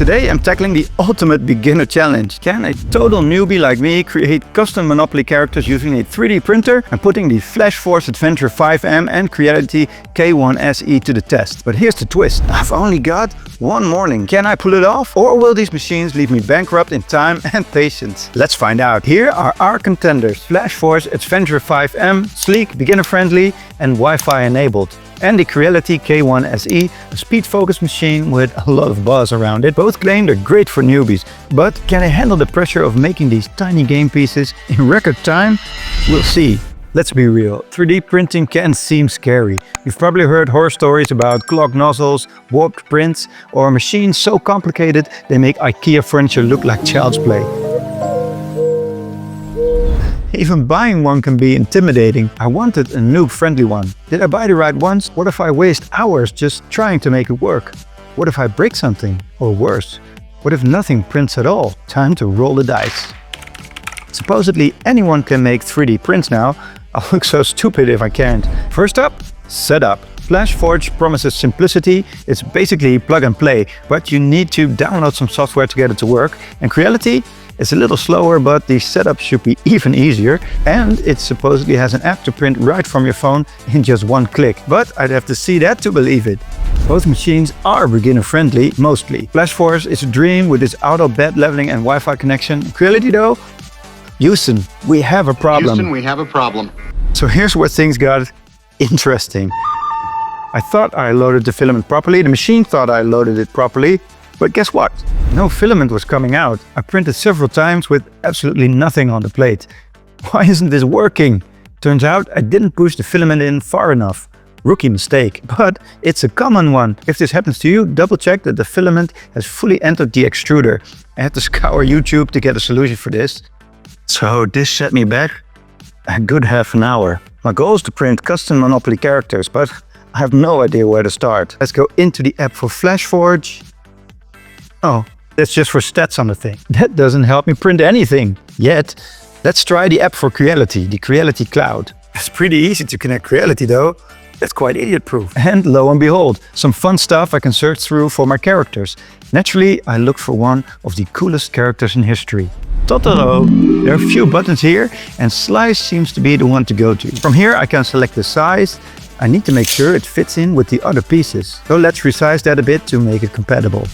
Today I'm tackling the ultimate beginner challenge. Can a total newbie like me create custom Monopoly characters using a 3D printer and putting the FlashForge Adventure 5M and Creality K1 SE to the test? But here's the twist. I've only got one morning. Can I pull it off? Or will these machines leave me bankrupt in time and patience? Let's find out. Here are our contenders. FlashForge Adventure 5M, sleek, beginner-friendly and Wi-Fi enabled. And the Creality K1 SE, a speed-focused machine with a lot of buzz around it. Both claim they're great for newbies, but can they handle the pressure of making these tiny game pieces in record time? We'll see. Let's be real, 3D printing can seem scary. You've probably heard horror stories about clogged nozzles, warped prints, or machines so complicated they make IKEA furniture look like child's play. Even buying one can be intimidating. I wanted a noob-friendly one. Did I buy the right ones? What if I waste hours just trying to make it work? What if I break something? Or worse, what if nothing prints at all? Time to roll the dice. Supposedly anyone can make 3D prints now. I'll look so stupid if I can't. First up, setup. FlashForge promises simplicity. It's basically plug and play, but you need to download some software to get it to work. And Creality? It's a little slower, but the setup should be even easier, and it supposedly has an app to print right from your phone in just one click. But I'd have to see that to believe it. Both machines are beginner-friendly, mostly. FlashForge is a dream with its auto-bed leveling and Wi-Fi connection. Creality though? Houston, we have a problem. Houston, we have a problem. So here's where things got interesting. I thought I loaded the filament properly, the machine thought I loaded it properly, but guess what? No filament was coming out. I printed several times with absolutely nothing on the plate. Why isn't this working? Turns out I didn't push the filament in far enough. Rookie mistake, but it's a common one. If this happens to you, double check that the filament has fully entered the extruder. I had to scour YouTube to get a solution for this. So this set me back a good half an hour. My goal is to print custom Monopoly characters, but I have no idea where to start. Let's go into the app for FlashForge. Oh, that's just for stats on the thing. That doesn't help me print anything yet. Let's try the app for Creality, the Creality Cloud. It's pretty easy to connect Creality though. That's quite idiot-proof. And lo and behold, some fun stuff I can search through for my characters. Naturally, I look for one of the coolest characters in history. Totoro. There are a few buttons here and Slice seems to be the one to go to. From here I can select the size. I need to make sure it fits in with the other pieces. So let's resize that a bit to make it compatible.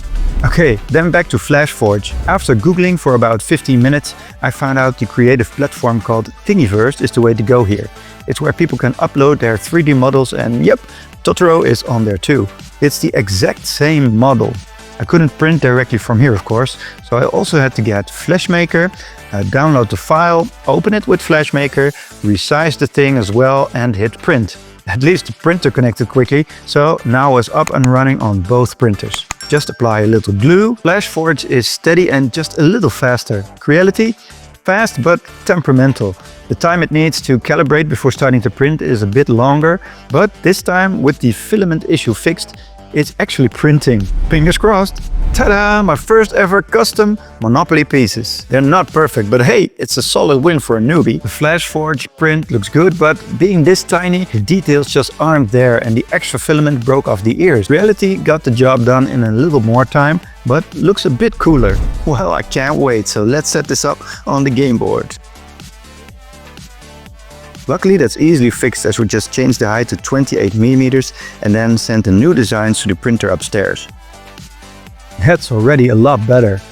Okay, then back to FlashForge. After Googling for about 15 minutes, I found out the creative platform called Thingiverse is the way to go here. It's where people can upload their 3D models and yep, Totoro is on there too. It's the exact same model. I couldn't print directly from here, of course, so I also had to get FlashMaker, download the file, open it with FlashMaker, resize the thing as well and hit print. At least the printer connected quickly, so now it's up and running on both printers. Just apply a little glue. FlashForge is steady and just a little faster. Creality? Fast but temperamental. The time it needs to calibrate before starting to print is a bit longer, but this time with the filament issue fixed, it's actually printing. Fingers crossed. Ta-da! My first ever custom Monopoly pieces. They're not perfect, but hey, it's a solid win for a newbie. The FlashForge print looks good, but being this tiny, the details just aren't there and the extra filament broke off the ears. Creality got the job done in a little more time, but looks a bit cooler. Well, I can't wait, so let's set this up on the game board. Luckily that's easily fixed as we just changed the height to 28mm and then sent the new designs to the printer upstairs. That's already a lot better.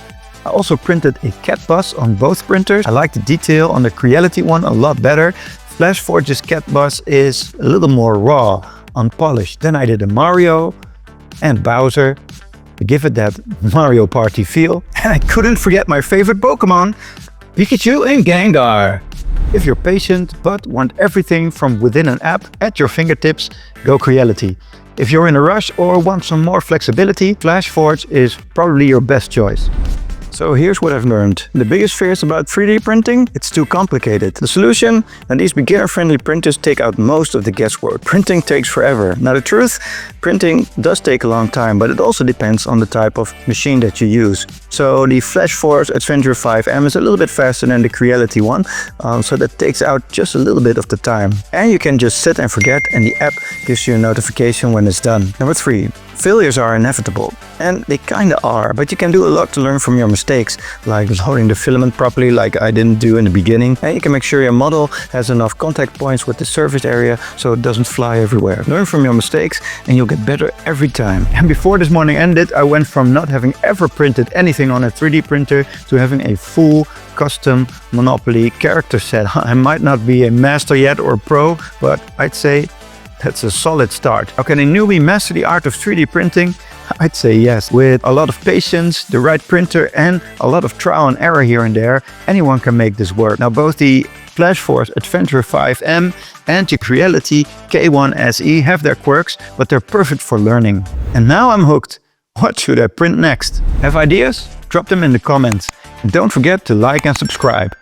I also printed a cat bus on both printers. I like the detail on the Creality one a lot better. FlashForge's cat bus is a little more raw, unpolished. Then I did a Mario and Bowser to give it that Mario Party feel. And I couldn't forget my favorite Pokemon, Pikachu and Gengar. If you're patient but want everything from within an app at your fingertips, go Creality. If you're in a rush or want some more flexibility, FlashForge is probably your best choice. So here's what I've learned. The biggest fears about 3D printing? It's too complicated. The solution? And these beginner-friendly printers take out most of the guesswork. Printing takes forever. Now the truth? Printing does take a long time, but it also depends on the type of machine that you use. So the FlashForge Adventure 5M is a little bit faster than the Creality one, so that takes out just a little bit of the time. And you can just set and forget and the app gives you a notification when it's done. Number 3. Failures are inevitable, and they kinda are, but you can do a lot to learn from your mistakes, like loading the filament properly like I didn't do in the beginning, and you can make sure your model has enough contact points with the surface area so it doesn't fly everywhere. Learn from your mistakes and you'll get better every time. And before this morning ended, I went from not having ever printed anything on a 3D printer to having a full custom Monopoly character set. I might not be a master yet or pro, but I'd say that's a solid start. How can a newbie master the art of 3D printing? I'd say yes. With a lot of patience, the right printer, and a lot of trial and error here and there, anyone can make this work. Now, both the Flashforce Adventure 5M and the Creality K1 SE have their quirks, but they're perfect for learning. And now I'm hooked. What should I print next? Have ideas? Drop them in the comments. And don't forget to like and subscribe.